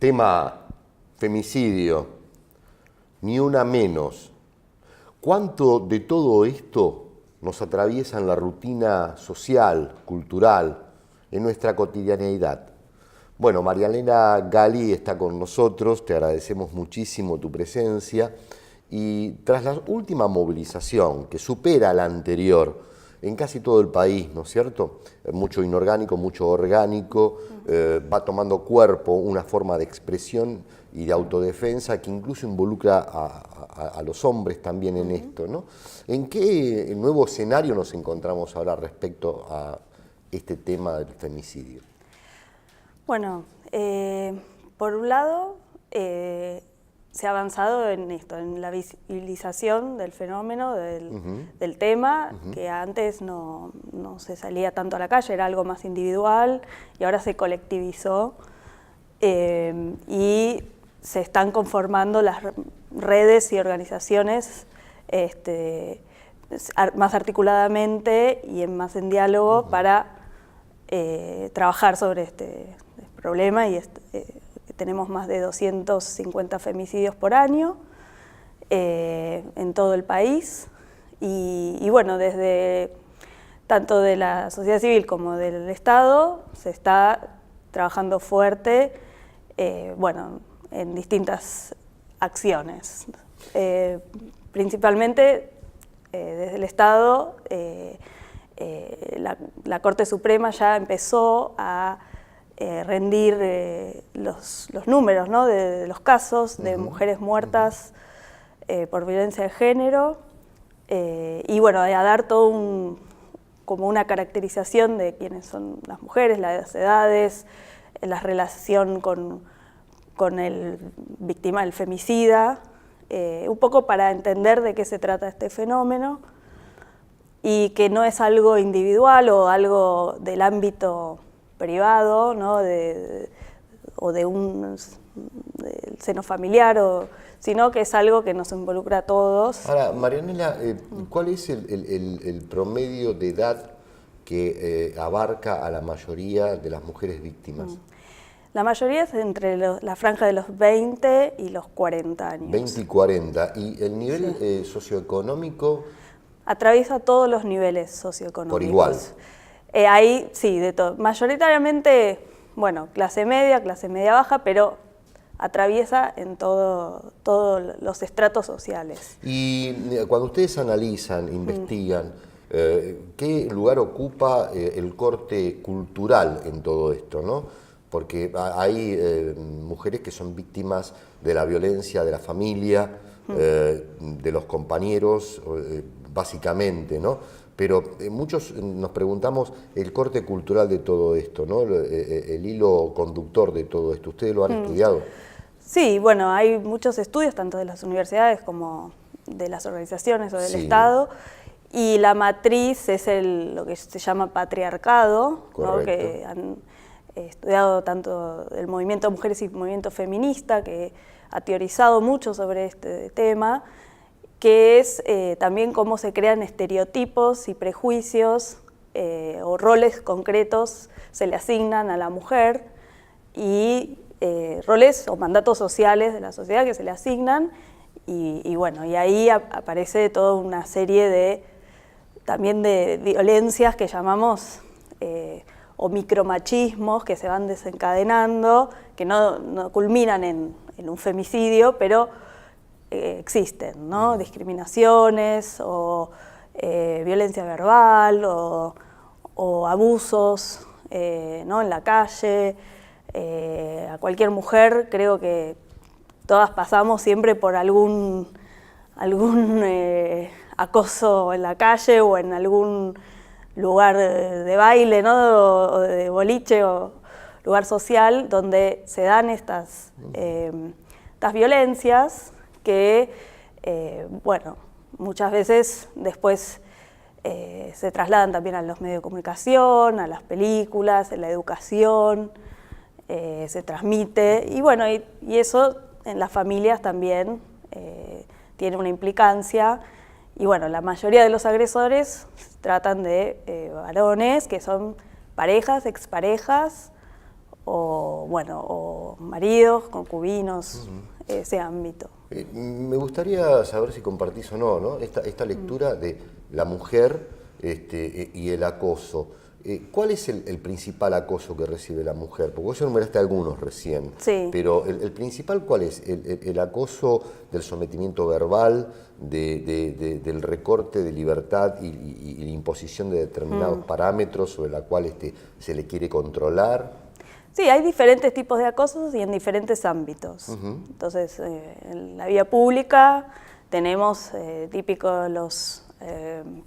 Tema femicidio, ni una menos. ¿Cuánto de todo esto nos atraviesa en la rutina social, cultural, en nuestra cotidianeidad? Bueno, María Elena Gali está con nosotros, te agradecemos muchísimo tu presencia y tras la última movilización que supera la anterior en casi todo el país, ¿no es cierto? Mucho inorgánico, mucho orgánico, va tomando cuerpo una forma de expresión y de autodefensa que incluso involucra a los hombres también en esto, ¿no? ¿En qué nuevo escenario nos encontramos ahora respecto a este tema del femicidio? Bueno, por un lado, se ha avanzado en esto, en la visibilización del fenómeno, del tema, que antes no se salía tanto a la calle, era algo más individual y ahora se colectivizó y se están conformando las redes y organizaciones más articuladamente y más en diálogo para trabajar sobre este problema y tenemos más de 250 femicidios por año en todo el país y bueno, desde tanto de la sociedad civil como del Estado se está trabajando fuerte bueno, en distintas acciones. Principalmente desde el Estado la Corte Suprema ya empezó a rendir los números, ¿no? de los casos de mujeres muertas por violencia de género y bueno, a dar todo como una caracterización de quiénes son las mujeres, las edades, la relación con el víctima, el femicida, un poco para entender de qué se trata este fenómeno y que no es algo individual o algo del ámbito privado, ¿no? o de un seno familiar, sino que es algo que nos involucra a todos. Ahora, Marianela, ¿cuál es el promedio de edad que abarca a la mayoría de las mujeres víctimas? La mayoría es entre la franja de los 20 y los 40 años. 20 y 40. ¿Y el nivel socioeconómico? Atraviesa todos los niveles socioeconómicos. Por igual. Ahí sí, de todo. Mayoritariamente, bueno, clase media baja, pero atraviesa en todos los estratos sociales. Y cuando ustedes analizan, investigan, ¿qué lugar ocupa el corte cultural en todo esto, ¿no? Porque hay mujeres que son víctimas de la violencia de la familia, de los compañeros, básicamente, ¿no? Pero muchos nos preguntamos el corte cultural de todo esto, ¿no? El hilo conductor de todo esto. ¿Ustedes lo han estudiado? Sí, bueno, hay muchos estudios, tanto de las universidades como de las organizaciones o del Estado, y la matriz es lo que se llama patriarcado, ¿no? Que han estudiado tanto el movimiento de mujeres y el movimiento feminista, que ha teorizado mucho sobre este tema, que es también cómo se crean estereotipos y prejuicios o roles concretos se le asignan a la mujer y roles o mandatos sociales de la sociedad que se le asignan y bueno, y ahí aparece toda una serie también de violencias que llamamos o micromachismos que se van desencadenando, que no culminan en un femicidio, pero existen, ¿no? Discriminaciones o violencia verbal o abusos ¿no? en la calle. A cualquier mujer creo que todas pasamos siempre por algún acoso en la calle o en algún lugar de baile, ¿no? o de boliche o lugar social donde se dan estas violencias que, bueno, muchas veces después se trasladan también a los medios de comunicación, a las películas, a la educación, se transmite, y bueno, y eso en las familias también tiene una implicancia, y bueno, la mayoría de los agresores tratan de varones que son parejas, exparejas, o maridos, concubinos, ese ámbito. Me gustaría saber si compartís o no, esta lectura de la mujer y el acoso. ¿Cuál es el principal acoso que recibe la mujer? Porque vos enumeraste algunos recién, sí. Pero el principal, ¿cuál es? ¿El acoso del sometimiento verbal, del recorte de libertad y la imposición de determinados parámetros sobre la cual se le quiere controlar? Sí, hay diferentes tipos de acosos y en diferentes ámbitos. Entonces, en la vía pública tenemos típicos los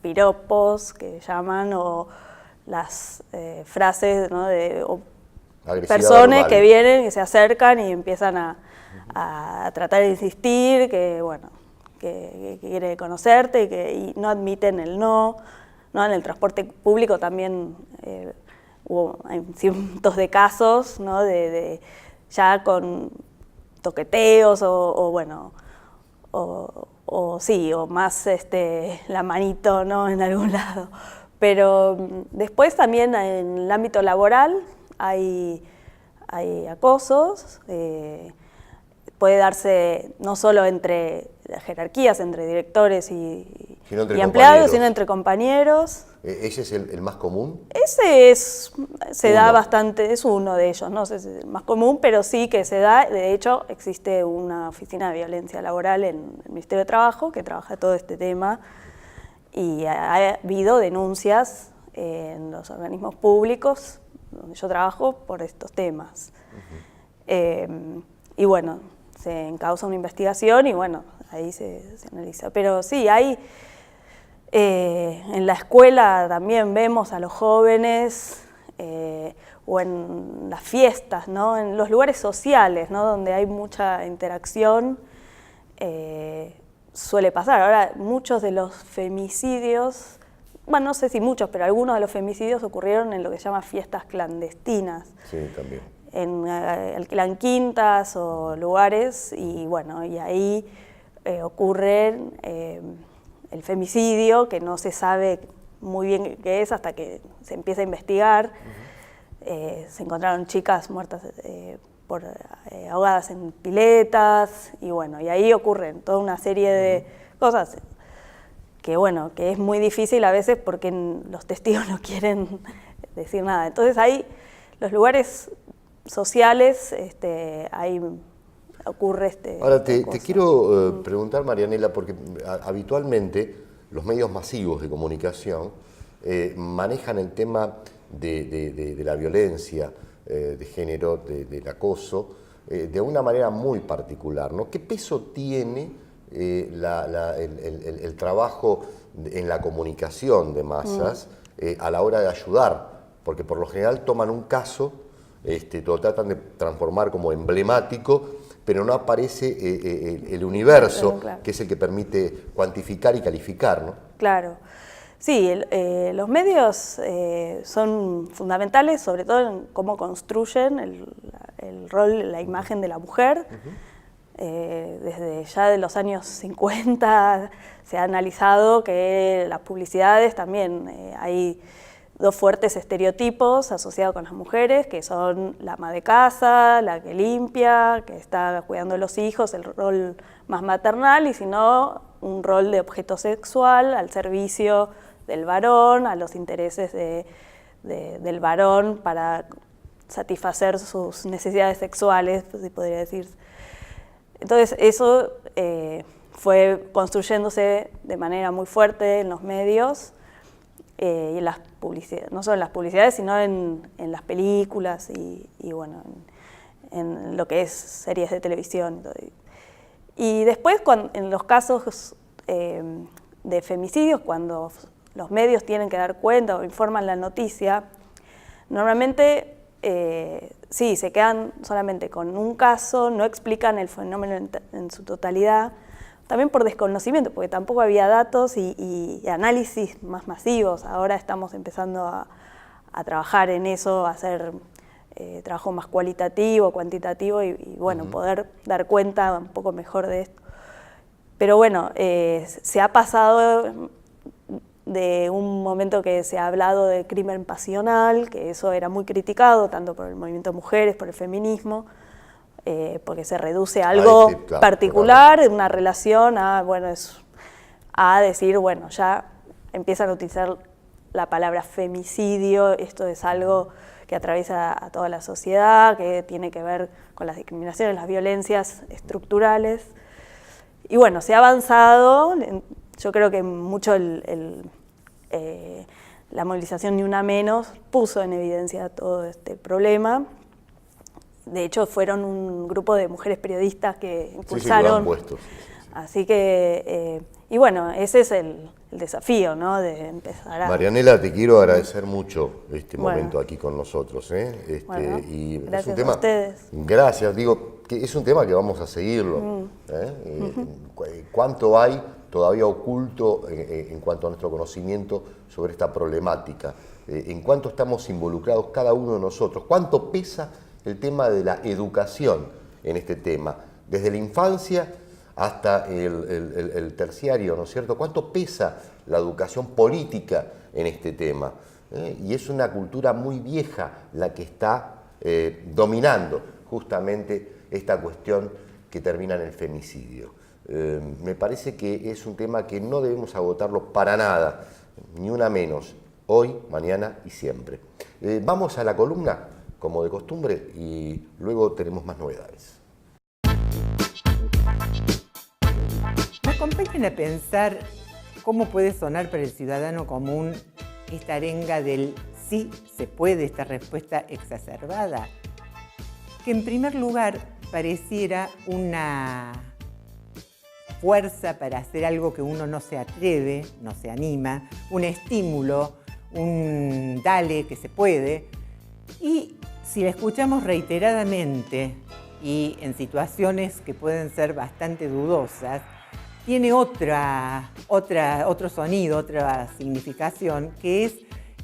piropos que llaman, o las frases, ¿no? de personas verbal, que vienen, que se acercan y empiezan a tratar de insistir, que quiere conocerte y no admiten el no. En el transporte público también hay cientos de casos, ¿no? Ya con toqueteos o más la manito, ¿no? en algún lado. Pero después también en el ámbito laboral hay acosos, puede darse no solo entre las jerarquías, entre directores y empleados, sino entre compañeros. ¿Ese es el más común? Ese se da bastante, es uno de ellos, no sé si es el más común, pero sí que se da. De hecho, existe una oficina de violencia laboral en el Ministerio de Trabajo que trabaja todo este tema. Y ha habido denuncias en los organismos públicos donde yo trabajo por estos temas. Y bueno, se encausa una investigación y bueno, ahí se analiza. Pero sí, hay en la escuela también vemos a los jóvenes o en las fiestas, ¿no? En los lugares sociales, ¿no? Donde hay mucha interacción. Suele pasar. Ahora, muchos de los femicidios, no sé si muchos, pero algunos de los femicidios ocurrieron en lo que se llama fiestas clandestinas. Sí, también. Alquilan quintas o lugares y ahí ocurre el femicidio, que no se sabe muy bien qué es hasta que se empieza a investigar. Se encontraron chicas muertas ahogadas en piletas y ahí ocurren toda una serie de cosas que es muy difícil a veces porque los testigos no quieren decir nada. Entonces ahí los lugares sociales ahí ocurre Ahora te quiero preguntar, Marianela, porque habitualmente los medios masivos de comunicación manejan el tema de la violencia de género, del acoso, de una manera muy particular, ¿no? ¿Qué peso tiene el trabajo en la comunicación de masas a la hora de ayudar? Porque por lo general toman un caso, lo tratan de transformar como emblemático, pero no aparece el universo, claro, que es el que permite cuantificar y calificar, ¿no? Claro. Sí, los medios son fundamentales, sobre todo en cómo construyen el rol, la imagen de la mujer. Desde ya de los años 50 se ha analizado que las publicidades también hay dos fuertes estereotipos asociados con las mujeres, que son la ama de casa, la que limpia, que está cuidando de los hijos, el rol más maternal, y si no, un rol de objeto sexual al servicio del varón, a los intereses del varón para satisfacer sus necesidades sexuales, si podría decir. Entonces eso fue construyéndose de manera muy fuerte en los medios y en las publicidades, no solo en las publicidades, sino en las películas y en lo que es series de televisión. Y después, en los casos de femicidios, cuando los medios tienen que dar cuenta o informan la noticia, normalmente sí, se quedan solamente con un caso, no explican el fenómeno en su totalidad, también por desconocimiento, porque tampoco había datos y análisis más masivos. Ahora estamos empezando a trabajar en eso, a hacer trabajo más cualitativo, cuantitativo y poder dar cuenta un poco mejor de esto. Pero se ha pasado de un momento que se ha hablado de crimen pasional, que eso era muy criticado tanto por el movimiento de mujeres, por el feminismo, porque se reduce a algo particular, una relación a, bueno, a decir, bueno, ya empiezan a utilizar la palabra femicidio, esto es algo que atraviesa a toda la sociedad, que tiene que ver con las discriminaciones, las violencias estructurales. Y bueno, se ha avanzado, yo creo que mucho la movilización Ni Una Menos puso en evidencia todo este problema. De hecho, fueron un grupo de mujeres periodistas que impulsaron. Sí, lo han puesto. Así que, y bueno, ese es el desafío, ¿no? De empezar a... Marianela, te quiero agradecer mucho este momento aquí con nosotros. Bueno, y gracias es un tema, a ustedes. Gracias, digo, que es un tema que vamos a seguirlo. ¿Cuánto hay todavía oculto en cuanto a nuestro conocimiento sobre esta problemática? ¿En cuánto estamos involucrados cada uno de nosotros? ¿Cuánto pesa el tema de la educación en este tema? Desde la infancia hasta el terciario, ¿no es cierto? ¿Cuánto pesa la educación política en este tema? Y es una cultura muy vieja la que está dominando justamente esta cuestión que termina en el femicidio. Me parece que es un tema que no debemos agotarlo para nada, ni una menos, hoy, mañana y siempre. Vamos a la columna, como de costumbre, y luego tenemos más novedades. Me acompañan a pensar cómo puede sonar para el ciudadano común esta arenga del sí se puede, esta respuesta exacerbada, que en primer lugar pareciera una fuerza para hacer algo que uno no se atreve, no se anima, un estímulo, un dale que se puede. Y si la escuchamos reiteradamente y en situaciones que pueden ser bastante dudosas, tiene otro sonido, otra significación, que es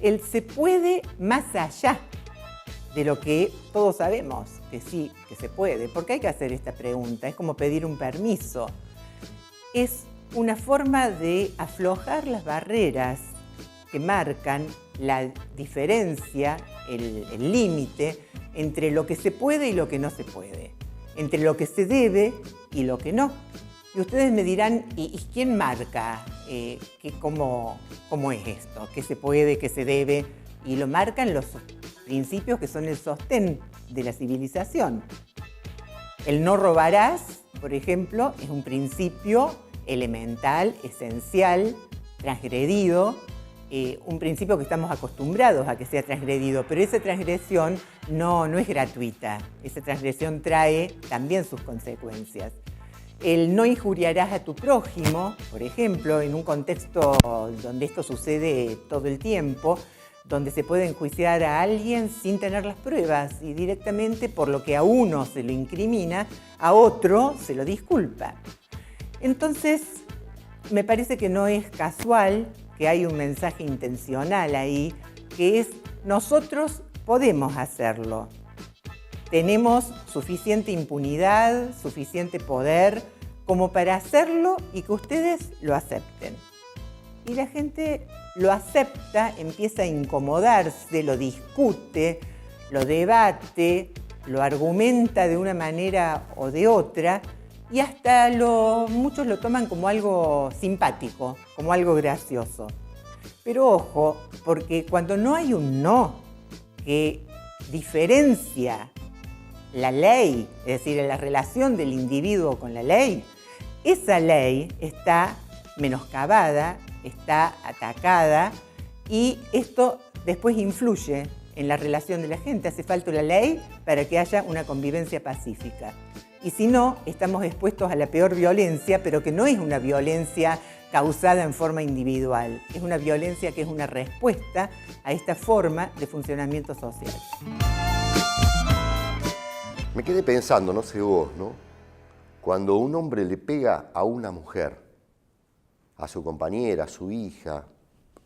el se puede más allá de lo que todos sabemos, que sí, que se puede. Porque hay que hacer esta pregunta, es como pedir un permiso. Es una forma de aflojar las barreras que marcan la diferencia, el límite entre lo que se puede y lo que no se puede, entre lo que se debe y lo que no. Y ustedes me dirán, ¿y quién marca cómo es esto? ¿Qué se puede, qué se debe? Y lo marcan los principios que son el sostén de la civilización. El no robarás, por ejemplo, es un principio elemental, esencial, transgredido, un principio que estamos acostumbrados a que sea transgredido, pero esa transgresión no es gratuita. Esa transgresión trae también sus consecuencias. El no injuriarás a tu prójimo, por ejemplo, en un contexto donde esto sucede todo el tiempo, donde se puede enjuiciar a alguien sin tener las pruebas y directamente por lo que a uno se lo incrimina, a otro se lo disculpa. Entonces, me parece que no es casual que hay un mensaje intencional ahí, que es nosotros podemos hacerlo. Tenemos suficiente impunidad, suficiente poder como para hacerlo y que ustedes lo acepten. Y la gente lo acepta, empieza a incomodarse, lo discute, lo debate, lo argumenta de una manera o de otra y hasta muchos lo toman como algo simpático, como algo gracioso. Pero ojo, porque cuando no hay un no que diferencia la ley, es decir, la relación del individuo con la ley, esa ley está menoscabada, está atacada y esto después influye en la relación de la gente. Hace falta la ley para que haya una convivencia pacífica. Y si no, estamos expuestos a la peor violencia, pero que no es una violencia causada en forma individual. Es una violencia que es una respuesta a esta forma de funcionamiento social. Me quedé pensando, no sé vos, ¿no? Cuando un hombre le pega a una mujer, a su compañera, a su hija,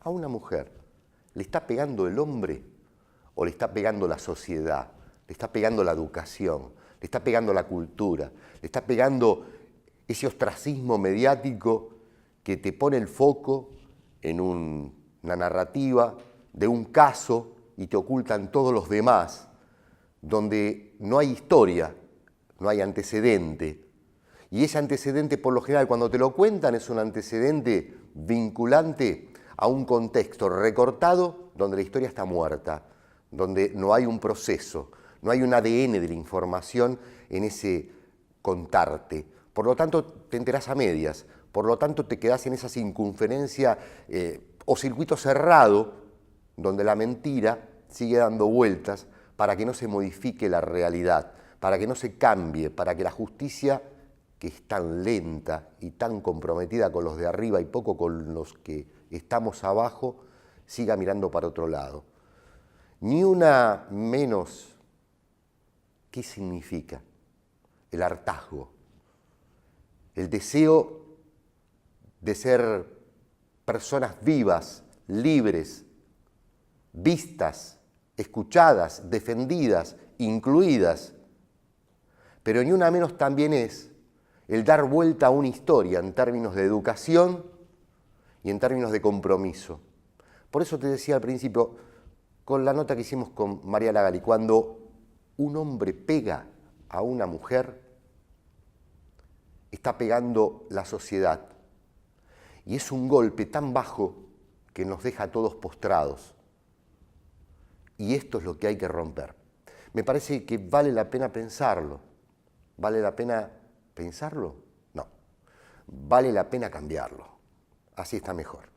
a una mujer, ¿le está pegando el hombre o le está pegando la sociedad? ¿Le está pegando la educación? ¿Le está pegando la cultura? ¿Le está pegando ese ostracismo mediático que te pone el foco en una narrativa de un caso y te ocultan todos los demás, donde no hay historia, no hay antecedente. Y ese antecedente, por lo general, cuando te lo cuentan, es un antecedente vinculante a un contexto recortado donde la historia está muerta, donde no hay un proceso, no hay un ADN de la información en ese contarte. Por lo tanto, te enterás a medias, por lo tanto, te quedás en esa circunferencia o circuito cerrado donde la mentira sigue dando vueltas para que no se modifique la realidad, para que no se cambie, para que la justicia, que es tan lenta y tan comprometida con los de arriba y poco con los que estamos abajo, siga mirando para otro lado. Ni una menos. ¿Qué significa? El hartazgo, el deseo de ser personas vivas, libres, vistas, escuchadas, defendidas, incluidas. Pero ni una menos también es el dar vuelta a una historia en términos de educación y en términos de compromiso. Por eso te decía al principio, con la nota que hicimos con María Lagali, cuando un hombre pega a una mujer, está pegando la sociedad. Y es un golpe tan bajo que nos deja a todos postrados. Y esto es lo que hay que romper. Me parece que vale la pena pensarlo. ¿Vale la pena pensarlo? No. Vale la pena cambiarlo. Así está mejor.